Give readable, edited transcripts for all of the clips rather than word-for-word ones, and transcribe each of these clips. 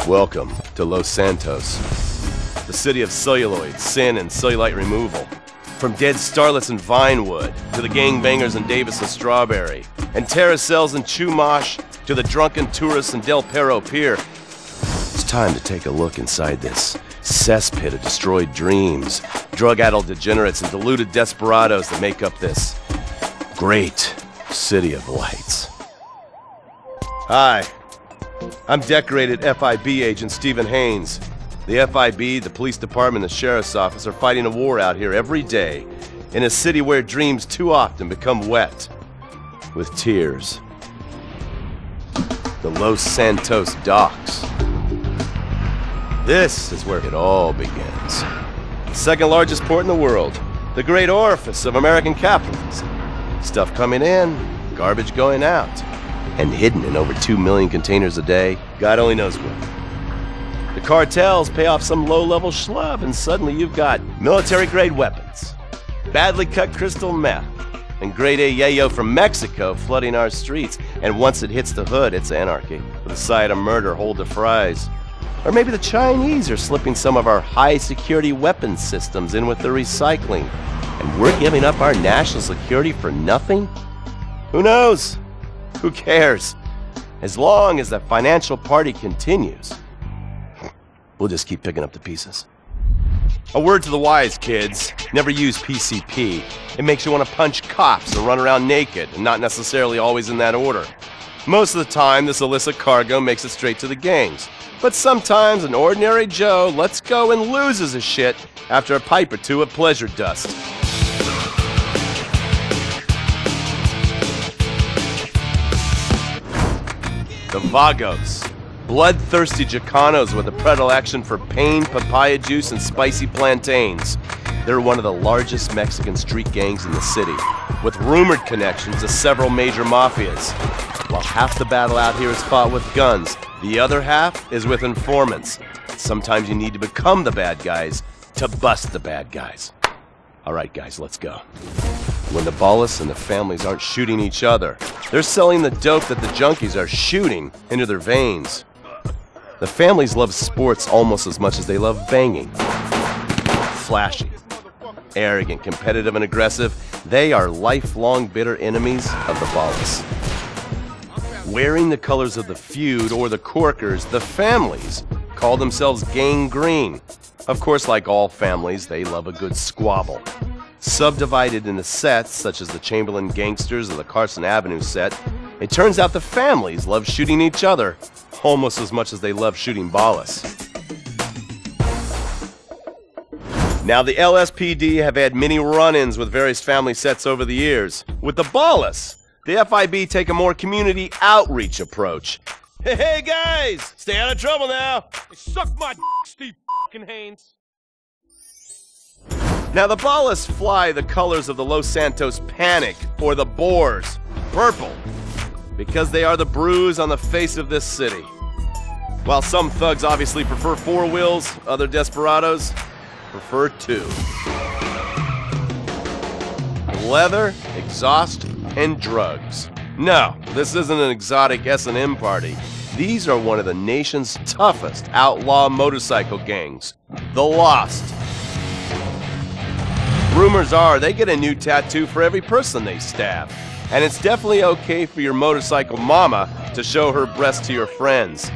Welcome to Los Santos, the city of celluloid, sin, and cellulite removal. From dead starlets in Vinewood, to the gangbangers in Davis and Strawberry, and terracels in Chumash, to the drunken tourists in Del Perro Pier. It's time to take a look inside this cesspit of destroyed dreams, drug-addled degenerates, and deluded desperados that make up this great city of lights. Hi. I'm decorated FIB agent Stephen Haynes. The FIB, the police department, and the sheriff's office are fighting a war out here every day in a city where dreams too often become wet with tears. The Los Santos docks. This is where it all begins. The second largest port in the world, the great orifice of American capitalism. Stuff coming in, garbage going out. And hidden in over 2 million containers a day, God only knows where. The cartels pay off some low-level schlub, and suddenly you've got military-grade weapons, badly cut crystal meth, and grade A yayo from Mexico flooding our streets. And once it hits the hood, it's anarchy, with a side of murder hold to fries. Or maybe the Chinese are slipping some of our high-security weapons systems in with the recycling, and we're giving up our national security for nothing? Who knows? Who cares? As long as the financial party continues, we'll just keep picking up the pieces. A word to the wise, kids. Never use PCP. It makes you want to punch cops and run around naked, and not necessarily always in that order. Most of the time, this illicit cargo makes it straight to the gangs. But sometimes an ordinary Joe lets go and loses his shit after a pipe or two of pleasure dust. The Vagos, bloodthirsty Chicanos with a predilection for pain, papaya juice, and spicy plantains. They're one of the largest Mexican street gangs in the city, with rumored connections to several major mafias. While half the battle out here is fought with guns, the other half is with informants. Sometimes you need to become the bad guys to bust the bad guys. All right, guys, let's go. When the ballas and the families aren't shooting each other, they're selling the dope that the junkies are shooting into their veins. The families love sports almost as much as they love banging. Flashy, arrogant, competitive, and aggressive, they are lifelong bitter enemies of the ballas. Wearing the colors of the feud or the corkers, the families call themselves Gang Green. Of course, like all families, they love a good squabble. Subdivided into sets, such as the Chamberlain Gangsters or the Carson Avenue set, it turns out the families love shooting each other almost as much as they love shooting ballas. Now, the LSPD have had many run-ins with various family sets over the years. With the ballas, the FIB take a more community outreach approach. Hey guys, stay out of trouble now. Suck my Steve Haynes. Now the ballas fly the colors of the Los Santos Panic, or the Boers, purple, because they are the bruise on the face of this city. While some thugs obviously prefer 4 wheels, other desperados prefer 2. Leather, exhaust, and drugs. No, this isn't an exotic S&M party. These are one of the nation's toughest outlaw motorcycle gangs, the Lost. Rumors are they get a new tattoo for every person they stab. And it's definitely okay for your motorcycle mama to show her breast to your friends.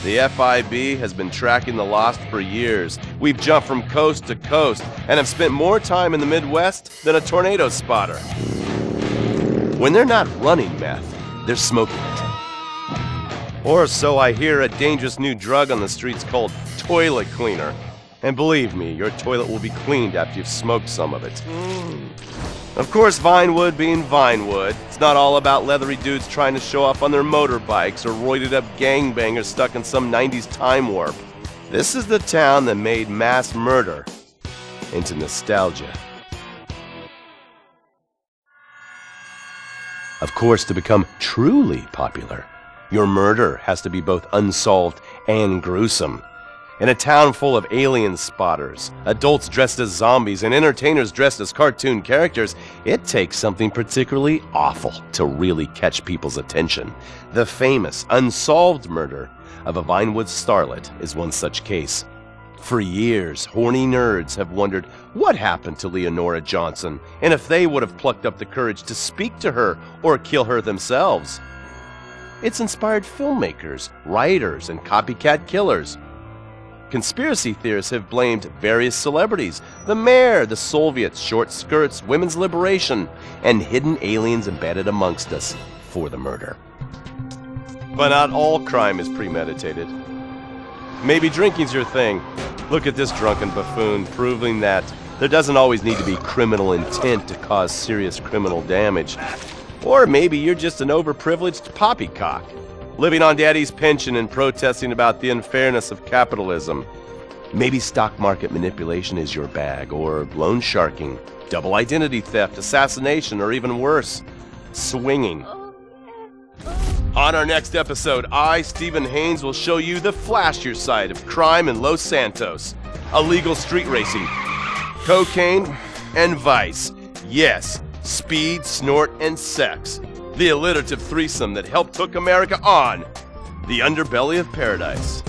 The FIB has been tracking the Lost for years. We've jumped from coast to coast and have spent more time in the Midwest than a tornado spotter. When they're not running meth, they're smoking it. Or so I hear, a dangerous new drug on the streets called toilet cleaner. And believe me, your toilet will be cleaned after you've smoked some of it. Of course, Vinewood being Vinewood, it's not all about leathery dudes trying to show off on their motorbikes or roided up gangbangers stuck in some 90s time warp. This is the town that made mass murder into nostalgia. Of course, to become truly popular, your murder has to be both unsolved and gruesome. In a town full of alien spotters, adults dressed as zombies, and entertainers dressed as cartoon characters, it takes something particularly awful to really catch people's attention. The famous, unsolved murder of a Vinewood starlet is one such case. For years, horny nerds have wondered what happened to Leonora Johnson, and if they would have plucked up the courage to speak to her or kill her themselves. It's inspired filmmakers, writers, and copycat killers. Conspiracy theorists have blamed various celebrities, the mayor, the Soviets, short skirts, women's liberation, and hidden aliens embedded amongst us for the murder. But not all crime is premeditated. Maybe drinking's your thing. Look at this drunken buffoon, proving that there doesn't always need to be criminal intent to cause serious criminal damage. Or maybe you're just an overprivileged poppycock, living on daddy's pension and protesting about the unfairness of capitalism. Maybe stock market manipulation is your bag, or loan sharking, double identity theft, assassination, or even worse, swinging. On our next episode, I, Stephen Haynes, will show you the flashier side of crime in Los Santos, illegal street racing, cocaine, and vice. Yes, speed, snort, and sex. The alliterative threesome that helped hook America on the underbelly of paradise.